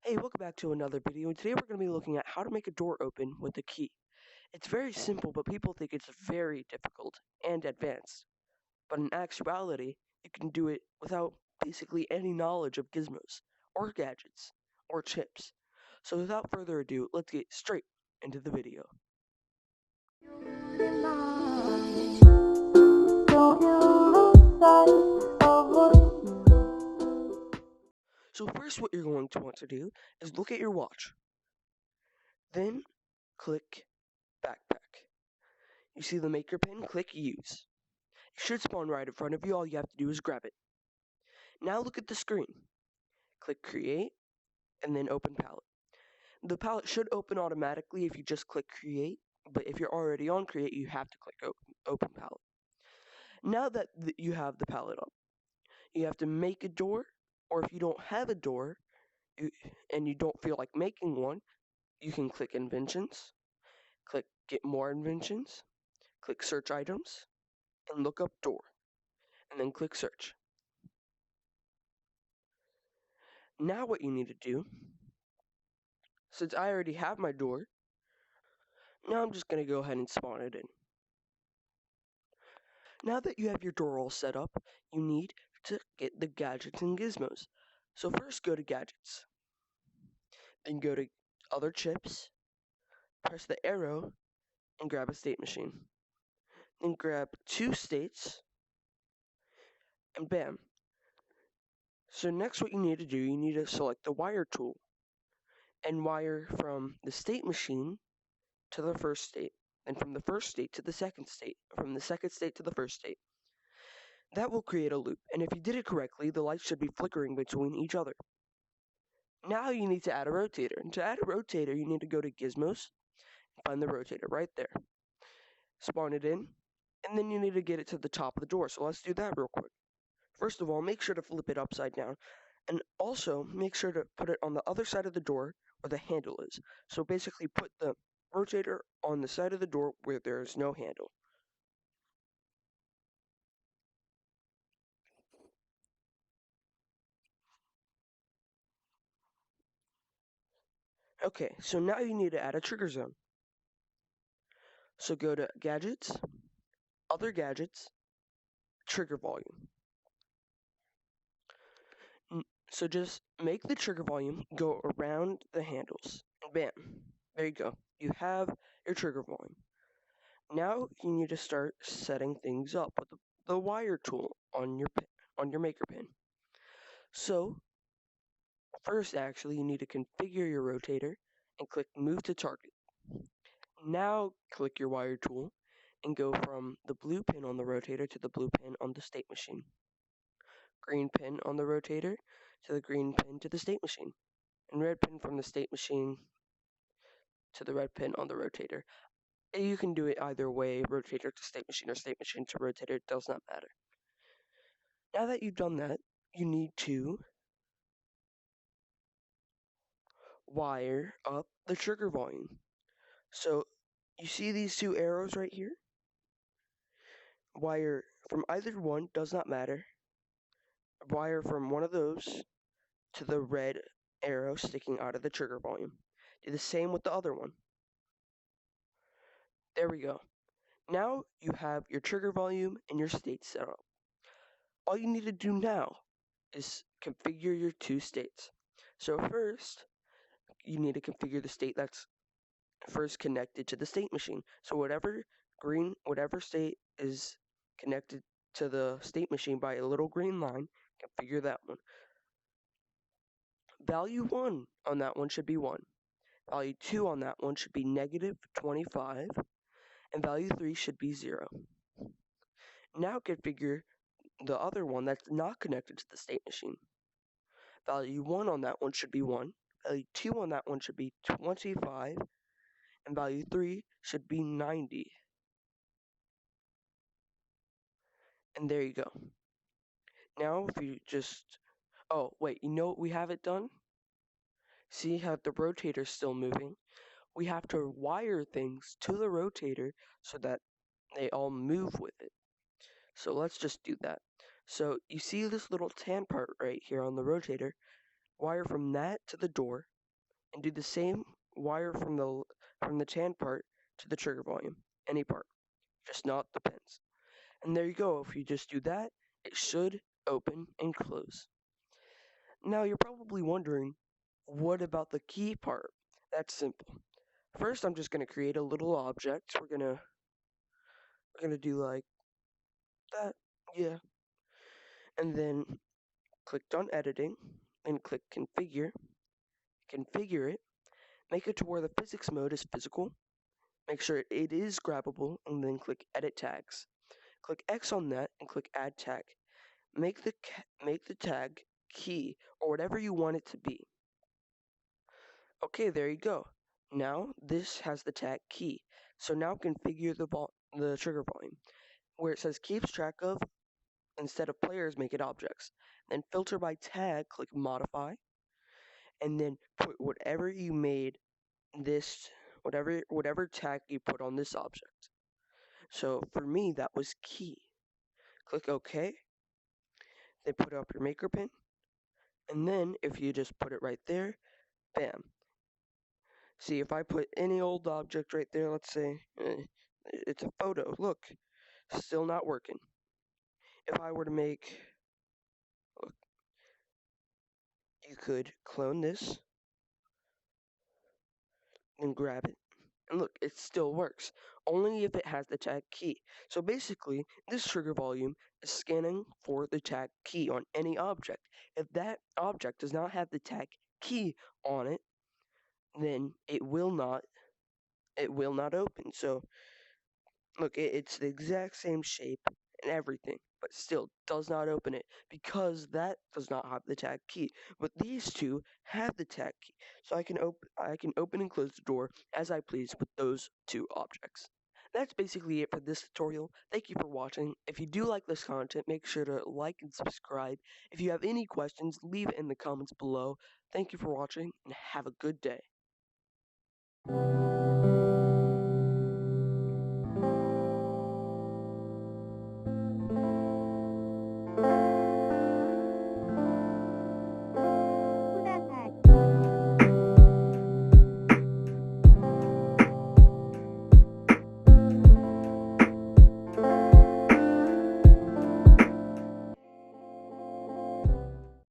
Hey, welcome back to another video, and today we're going to be looking at how to make a door open with a key. It's very simple, but people think it's very difficult and advanced. But in actuality, you can do it without basically any knowledge of gizmos, or gadgets, or chips. So without further ado, let's get straight into the video. So first what you're going to want to do is look at your watch. Then click Backpack. You see the maker pin, click Use. It should spawn right in front of you, all you have to do is grab it. Now look at the screen. Click Create, and then Open Palette. The palette should open automatically if you just click Create, but if you're already on Create, you have to click Open Palette. Now that you have the palette up, you have to make a door, or if you don't have a door, and you don't feel like making one, you can click Inventions, click Get More Inventions, click Search Items, and look up Door, and then click Search. Now what you need to do, since I already have my door, now I'm just going to go ahead and spawn it in. Now that you have your door all set up, you need to get the gadgets and gizmos. So first go to Gadgets, then go to Other Chips, press the arrow, and grab a state machine. Then grab 2 states, and bam. So next what you need to do, you need to select the wire tool, and wire from the state machine to the first state, and from the first state to the second state, from the second state to the first state. That will create a loop, and if you did it correctly, the lights should be flickering between each other. Now you need to add a rotator, and to add a rotator, you need to go to Gizmos, and find the rotator right there. Spawn it in, and then you need to get it to the top of the door, so let's do that real quick. First of all, make sure to flip it upside down, and also make sure to put it on the other side of the door where the handle is. So basically put the rotator on the side of the door where there is no handle. Okay, so now you need to add a trigger zone. So go to Gadgets, Other Gadgets, Trigger Volume. So just make the trigger volume go around the handles, and bam, there you go. You have your trigger volume. Now you need to start setting things up with the wire tool on your maker pin. So first, actually, you need to configure your rotator and click Move to Target. Now click your wire tool and go from the blue pin on the rotator to the blue pin on the state machine. Green pin on the rotator to the green pin to the state machine. And red pin from the state machine to the red pin on the rotator. You can do it either way, rotator to state machine or state machine to rotator, it does not matter. Now that you've done that, you need to wire up the trigger volume. So you see these 2 arrows right here? Wire from either one, does not matter. Wire from one of those to the red arrow sticking out of the trigger volume. Do the same with the other one. There we go. Now you have your trigger volume and your state set up. All you need to do now is configure your 2 states. So first, you need to configure the state that's first connected to the state machine. So whatever state is connected to the state machine by a little green line, configure that one. Value 1 on that one should be 1. Value 2 on that one should be -25. And value 3 should be 0. Now configure the other one that's not connected to the state machine. Value 1 on that one should be 1. Value 2 on that one should be 25. And value 3 should be 90. And there you go. Now if you just... Oh, wait, you know what we have it done? See how the rotator's still moving? We have to wire things to the rotator so that they all move with it. So let's just do that. So you see this little tan part right here on the rotator? Wire from that to the door, and do the same wire from the tan part to the trigger volume, any part, just not the pins. And there you go. If you just do that, it should open and close. Now you're probably wondering, what about the key part? That's simple. First, I'm just going to create a little object. We're gonna do like that, yeah. And then clicked on editing, and click configure it, make it to where the physics mode is physical, make sure it is grabbable, and then click edit tags. Click X on that and click add tag. Make the tag key or whatever you want it to be. Okay, there you go. Now this has the tag key. So now configure the trigger volume. Where it says keeps track of, instead of players, make it objects. Then filter by tag, click modify, and then put whatever you made this, whatever tag you put on this object. So for me, that was key. Click OK, then put up your maker pin, and then if you just put it right there, bam. See, if I put any old object right there, let's say it's a photo, look, still not working. If I were to make, look, you could clone this and grab it. And look, it still works, only if it has the tag key. So basically, this trigger volume is scanning for the tag key on any object. If that object does not have the tag key on it, then it will not open. So look, it's the exact same shape and everything, but still does not open it because that does not have the tag key. But these two have the tag key, so I can open and close the door as I please with those two objects. That's basically it for this tutorial. Thank you for watching. If you do like this content, make sure to like and subscribe. If you have any questions, leave it in the comments below. Thank you for watching and have a good day.